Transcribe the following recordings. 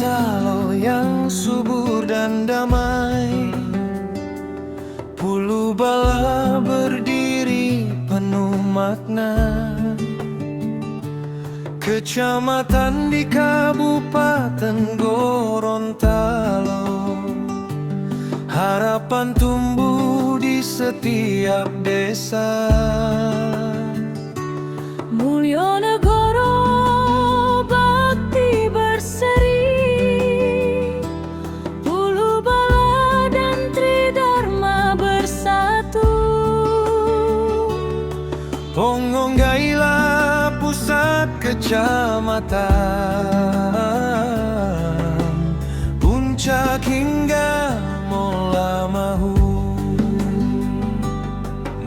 Gorontalo yang subur dan damai, Pulau Bala berdiri penuh makna. Kecamatan di Kabupaten Gorontalo, harapan tumbuh di setiap desa. Mulyanegara bakti berseri, Pulau Bala dan Tridharma bersatu. Ponggailah pusat kecamatan, puncak hingga Mola Mahu,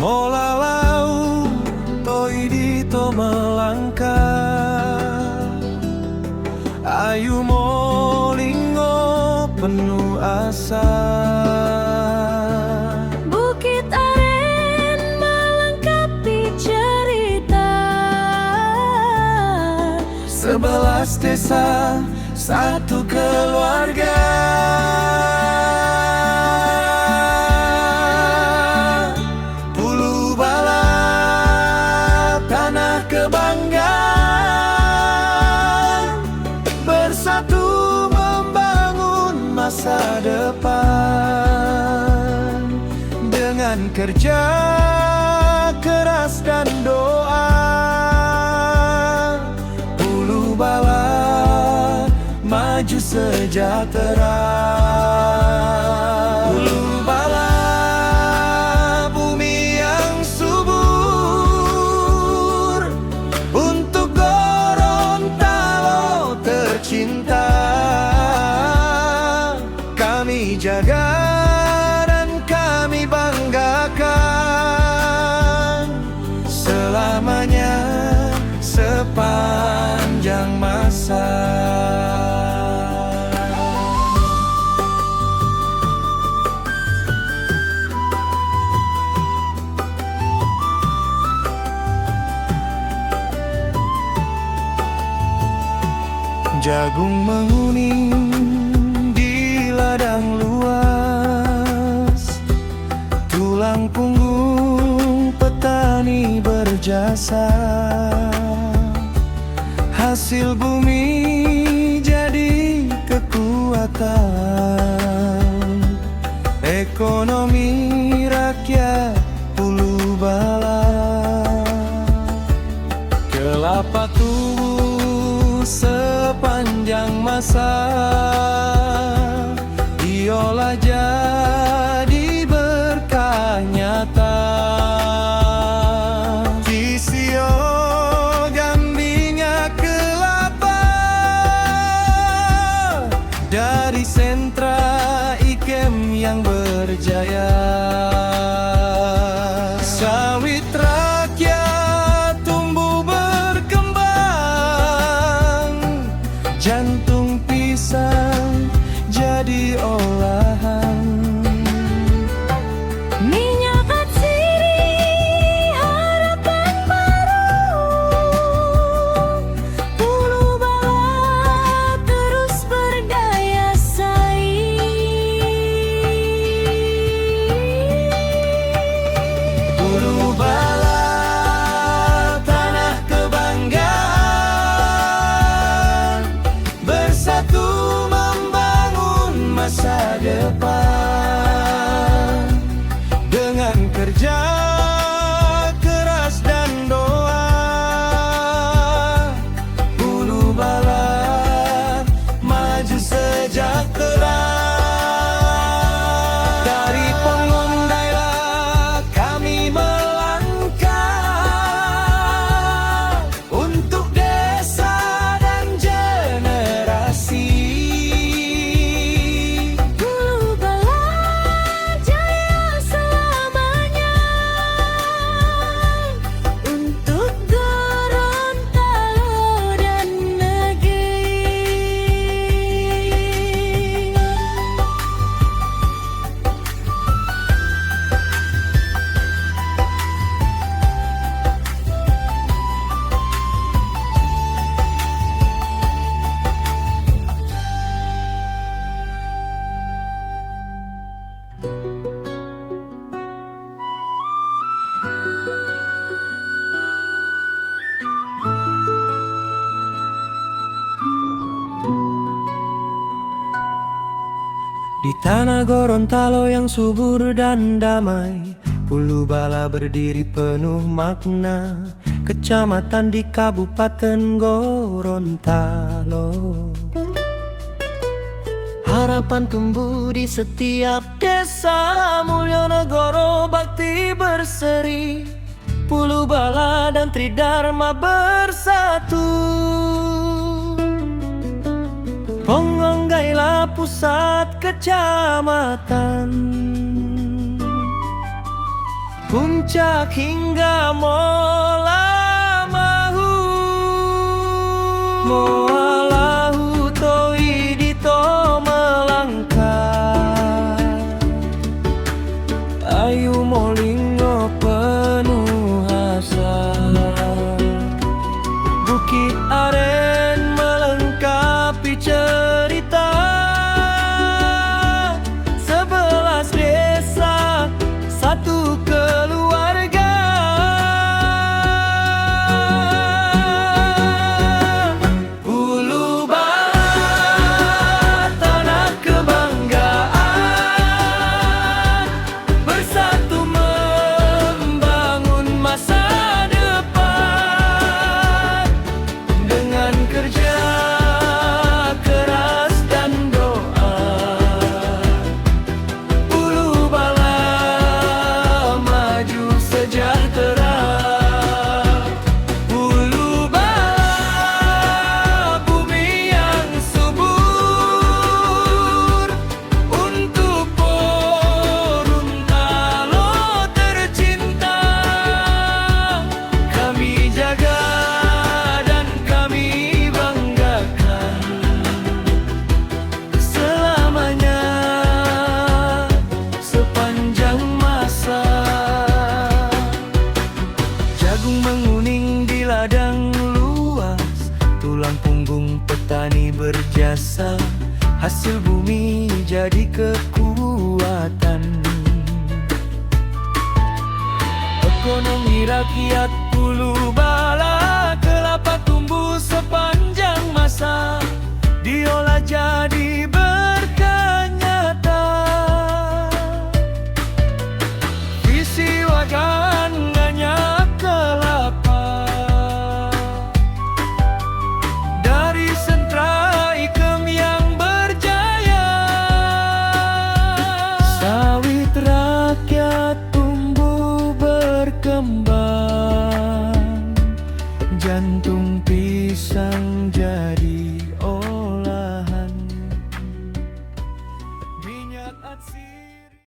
Mola Lau, Toi Dito melangkah, Ayu Molingo penuh asa. Bukit Aren melengkapi cerita, 11 desa, satu keluarga. Pulau Bala, tanah kebanggaan, bersatu membangun masa depan. Dengan kerja keras dan doa, Pulau Bala maju sejahtera. Pulau Bala, bumi yang subur, untuk Gorontalo tercinta. Kami jaga dan kami banggakan selamanya, sepanjang masa. Jagung menguning di ladang luas, tulang punggung petani berjasa. Hasil bumi jadi kekuatan ekonomi rakyat Pulau Bala. Kelapa tumbuh sepanjang masa, diolah jadi berkah nyata. Kisio minyak kelapa, dari sentra Ikem yang berjaya. Sawit rakyat tumbuh berkembang, jantung pisang jadi olahan. minyak atsiri harapan baru, Pulau Bala terus berdaya saing. Pulau Bala, tanah kebanggaan, bersatu membangun masa depan. Dengan kerja keras dan doa, Pulau Bala maju sejahtera. Dari Ponggailah kami melangkah, untuk desa dan generasi. Pulau Bala jaya selamanya, untuk Gorontalo dan negeri. Di tanah Gorontalo yang subur dan damai, Pulau Bala berdiri penuh makna, kecamatan di Kabupaten Gorontalo. Harapan tumbuh di setiap desa, Mulyanegoro bakti berseri, Pulau Bala dan Tridharma bersatu. Pongonggailah pusat kecamatan, puncak hingga Mola Mahu. Moalahu toidito melangkah, ayu molingo penuh asa. Bukit Aren melengkapi cerita, 11 desa, satu keluarga. Pulau Bala, tanah kebanggaan, bersatu membangun masa depan. Dengan kerja keras dan doa, Pulau Bala maju sejahtera. Pulau Bala, bumi yang subur, untuk Gorontalo tercinta. Kami jaga dan kami banggakan selamanya, sepanjang masa. Jagung menguning di ladang luas, tulang punggung petani berjasa, hasil bumi jadi kekuatan. Ekonomi rakyat Pulau Bala, kelapa tumbuh sepanjang masa, diolah jadi berkah nyata. Visi wajangannya kelapa, dari sentra ikem yang berjaya. Sawit rakyat tumbuh berkembang, jantung pisang jadi